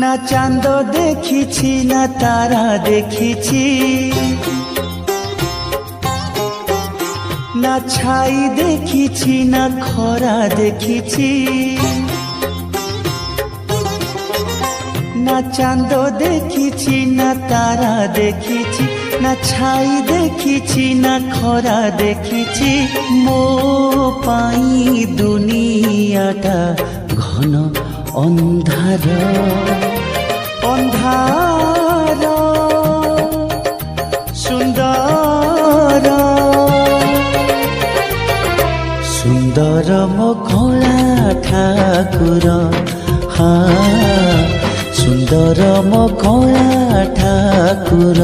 না চাঁদ দেখিছি না তারা দেখিছি, না ছাই দেখিছি না খরা দেখিছি। না চাঁদ দেখিছি না তারা দেখিছি, না ছাই দেখিছি না খরা দেখিছি। ମୋ ପାଇଁ দুনিয়াটা ঘন ଅନ୍ଧାର ଅନ୍ଧାର। ସୁନ୍ଦର ସୁନ୍ଦର ମୋ କଳା ଠାକୁର, ହଁ ସୁନ୍ଦର ମୋ କଳା ଠାକୁର।